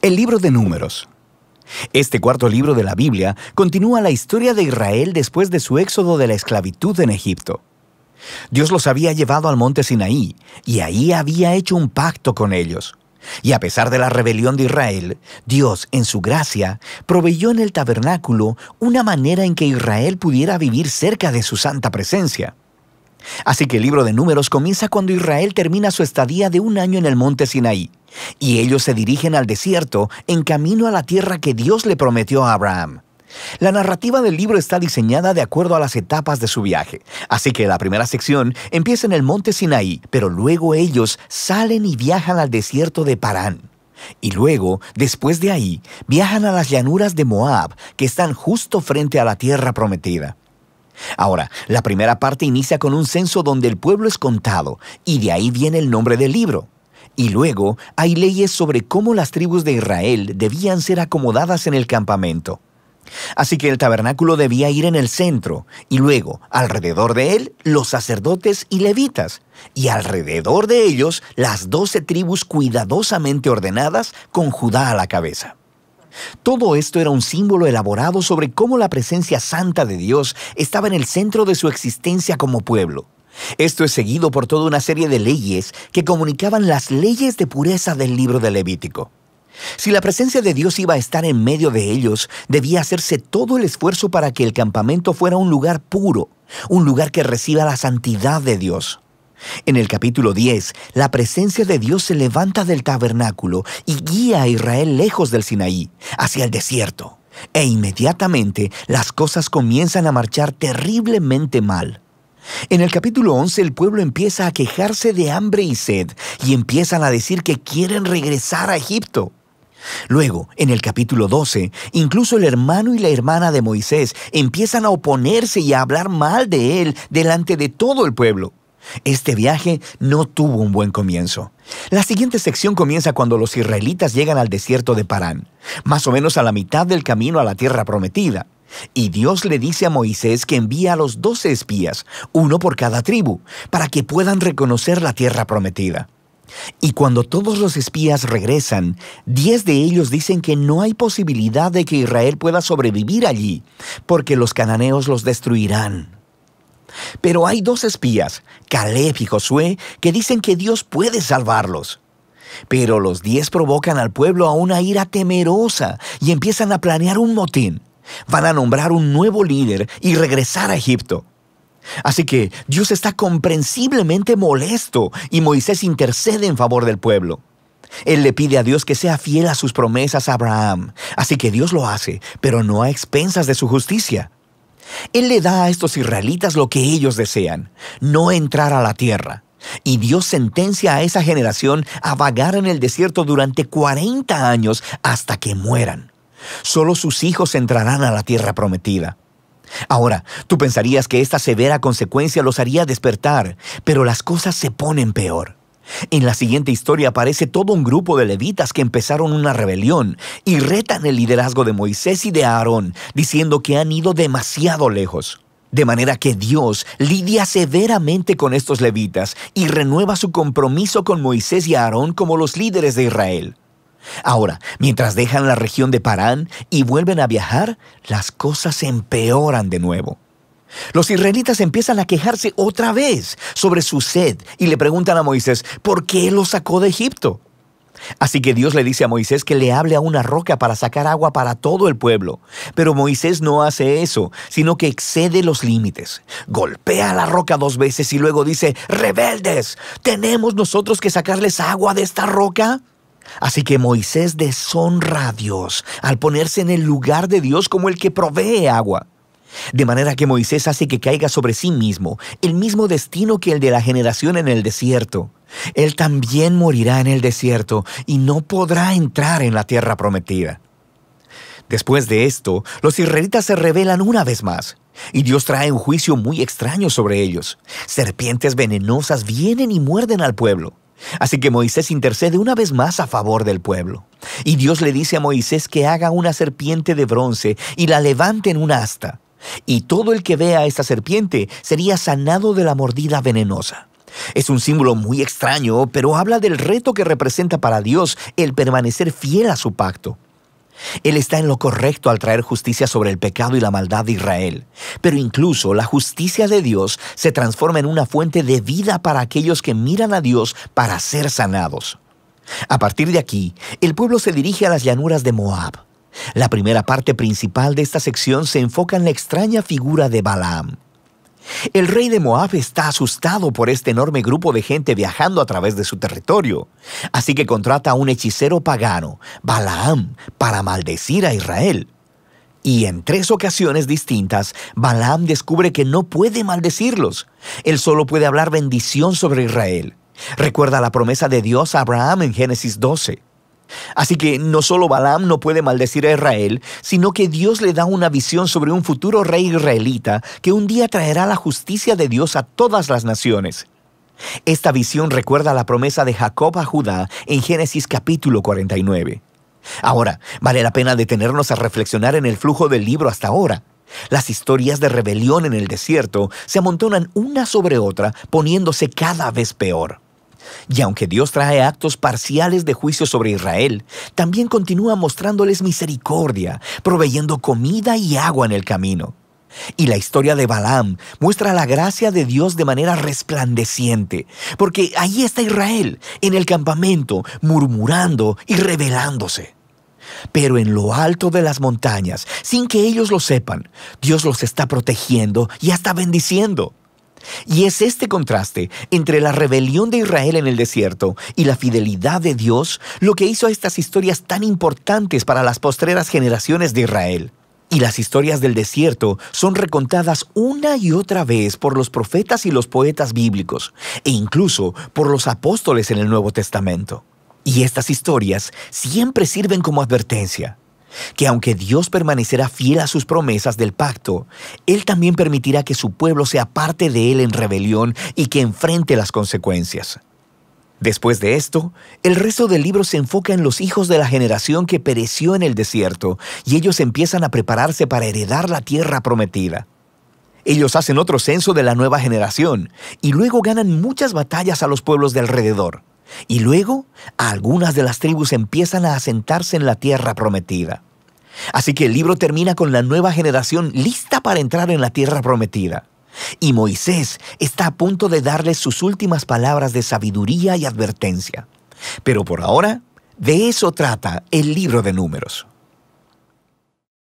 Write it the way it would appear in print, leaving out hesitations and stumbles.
El libro de Números. Este cuarto libro de la Biblia continúa la historia de Israel después de su éxodo de la esclavitud en Egipto. Dios los había llevado al monte Sinaí y ahí había hecho un pacto con ellos. Y a pesar de la rebelión de Israel, Dios, en su gracia, proveyó en el tabernáculo una manera en que Israel pudiera vivir cerca de su santa presencia. Así que el libro de Números comienza cuando Israel termina su estadía de 1 año en el monte Sinaí, y ellos se dirigen al desierto en camino a la tierra que Dios le prometió a Abraham. La narrativa del libro está diseñada de acuerdo a las etapas de su viaje, así que la primera sección empieza en el monte Sinaí, pero luego ellos salen y viajan al desierto de Parán. Y luego, después de ahí, viajan a las llanuras de Moab, que están justo frente a la tierra prometida. Ahora, la primera parte inicia con un censo donde el pueblo es contado, y de ahí viene el nombre del libro. Y luego hay leyes sobre cómo las tribus de Israel debían ser acomodadas en el campamento. Así que el tabernáculo debía ir en el centro, y luego, alrededor de él, los sacerdotes y levitas, y alrededor de ellos, las 12 tribus cuidadosamente ordenadas con Judá a la cabeza. Todo esto era un símbolo elaborado sobre cómo la presencia santa de Dios estaba en el centro de su existencia como pueblo. Esto es seguido por toda una serie de leyes que comunicaban las leyes de pureza del libro de Levítico. Si la presencia de Dios iba a estar en medio de ellos, debía hacerse todo el esfuerzo para que el campamento fuera un lugar puro, un lugar que reciba la santidad de Dios. En el capítulo 10, la presencia de Dios se levanta del tabernáculo y guía a Israel lejos del Sinaí, hacia el desierto. E inmediatamente las cosas comienzan a marchar terriblemente mal. En el capítulo 11, el pueblo empieza a quejarse de hambre y sed y empiezan a decir que quieren regresar a Egipto. Luego, en el capítulo 12, incluso el hermano y la hermana de Moisés empiezan a oponerse y a hablar mal de él delante de todo el pueblo. Este viaje no tuvo un buen comienzo. La siguiente sección comienza cuando los israelitas llegan al desierto de Parán, más o menos a la mitad del camino a la tierra prometida. Y Dios le dice a Moisés que envía a los 12 espías, uno por cada tribu, para que puedan reconocer la tierra prometida. Y cuando todos los espías regresan, 10 de ellos dicen que no hay posibilidad de que Israel pueda sobrevivir allí, porque los cananeos los destruirán. Pero hay 2 espías, Caleb y Josué, que dicen que Dios puede salvarlos. Pero los 10 provocan al pueblo a una ira temerosa y empiezan a planear un motín. Van a nombrar un nuevo líder y regresar a Egipto. Así que Dios está comprensiblemente molesto y Moisés intercede en favor del pueblo. Él le pide a Dios que sea fiel a sus promesas a Abraham. Así que Dios lo hace, pero no a expensas de su justicia. Él le da a estos israelitas lo que ellos desean, no entrar a la tierra. Y Dios sentencia a esa generación a vagar en el desierto durante 40 años hasta que mueran. Solo sus hijos entrarán a la tierra prometida. Ahora, tú pensarías que esta severa consecuencia los haría despertar, pero las cosas se ponen peor. En la siguiente historia aparece todo un grupo de levitas que empezaron una rebelión y retan el liderazgo de Moisés y de Aarón, diciendo que han ido demasiado lejos. De manera que Dios lidia severamente con estos levitas y renueva su compromiso con Moisés y Aarón como los líderes de Israel. Ahora, mientras dejan la región de Parán y vuelven a viajar, las cosas se empeoran de nuevo. Los israelitas empiezan a quejarse otra vez sobre su sed y le preguntan a Moisés, ¿por qué los sacó de Egipto? Así que Dios le dice a Moisés que le hable a una roca para sacar agua para todo el pueblo. Pero Moisés no hace eso, sino que excede los límites. Golpea la roca 2 veces y luego dice, ¡rebeldes! ¿Tenemos nosotros que sacarles agua de esta roca? Así que Moisés deshonra a Dios al ponerse en el lugar de Dios como el que provee agua. De manera que Moisés hace que caiga sobre sí mismo el mismo destino que el de la generación en el desierto. Él también morirá en el desierto y no podrá entrar en la tierra prometida. Después de esto, los israelitas se rebelan una vez más, y Dios trae un juicio muy extraño sobre ellos. Serpientes venenosas vienen y muerden al pueblo. Así que Moisés intercede una vez más a favor del pueblo. Y Dios le dice a Moisés que haga una serpiente de bronce y la levante en una asta. Y todo el que vea a esta serpiente sería sanado de la mordida venenosa. Es un símbolo muy extraño, pero habla del reto que representa para Dios el permanecer fiel a su pacto. Él está en lo correcto al traer justicia sobre el pecado y la maldad de Israel, pero incluso la justicia de Dios se transforma en una fuente de vida para aquellos que miran a Dios para ser sanados. A partir de aquí, el pueblo se dirige a las llanuras de Moab. La primera parte principal de esta sección se enfoca en la extraña figura de Balaam. El rey de Moab está asustado por este enorme grupo de gente viajando a través de su territorio, así que contrata a un hechicero pagano, Balaam, para maldecir a Israel. Y en 3 ocasiones distintas, Balaam descubre que no puede maldecirlos. Él solo puede hablar bendición sobre Israel. Recuerda la promesa de Dios a Abraham en Génesis 12. Así que no solo Balaam no puede maldecir a Israel, sino que Dios le da una visión sobre un futuro rey israelita que un día traerá la justicia de Dios a todas las naciones. Esta visión recuerda la promesa de Jacob a Judá en Génesis capítulo 49. Ahora, vale la pena detenernos a reflexionar en el flujo del libro hasta ahora. Las historias de rebelión en el desierto se amontonan una sobre otra, poniéndose cada vez peor. Y aunque Dios trae actos parciales de juicio sobre Israel, también continúa mostrándoles misericordia, proveyendo comida y agua en el camino. Y la historia de Balaam muestra la gracia de Dios de manera resplandeciente, porque ahí está Israel, en el campamento, murmurando y rebelándose. Pero en lo alto de las montañas, sin que ellos lo sepan, Dios los está protegiendo y hasta bendiciendo. Y es este contraste entre la rebelión de Israel en el desierto y la fidelidad de Dios lo que hizo a estas historias tan importantes para las postreras generaciones de Israel. Y las historias del desierto son recontadas una y otra vez por los profetas y los poetas bíblicos, e incluso por los apóstoles en el Nuevo Testamento. Y estas historias siempre sirven como advertencia, que aunque Dios permanecerá fiel a sus promesas del pacto, Él también permitirá que su pueblo sea parte de Él en rebelión y que enfrente las consecuencias. Después de esto, el resto del libro se enfoca en los hijos de la generación que pereció en el desierto, y ellos empiezan a prepararse para heredar la tierra prometida. Ellos hacen otro censo de la nueva generación, y luego ganan muchas batallas a los pueblos de alrededor. Y luego, algunas de las tribus empiezan a asentarse en la tierra prometida. Así que el libro termina con la nueva generación lista para entrar en la tierra prometida. Y Moisés está a punto de darles sus últimas palabras de sabiduría y advertencia. Pero por ahora, de eso trata el libro de Números.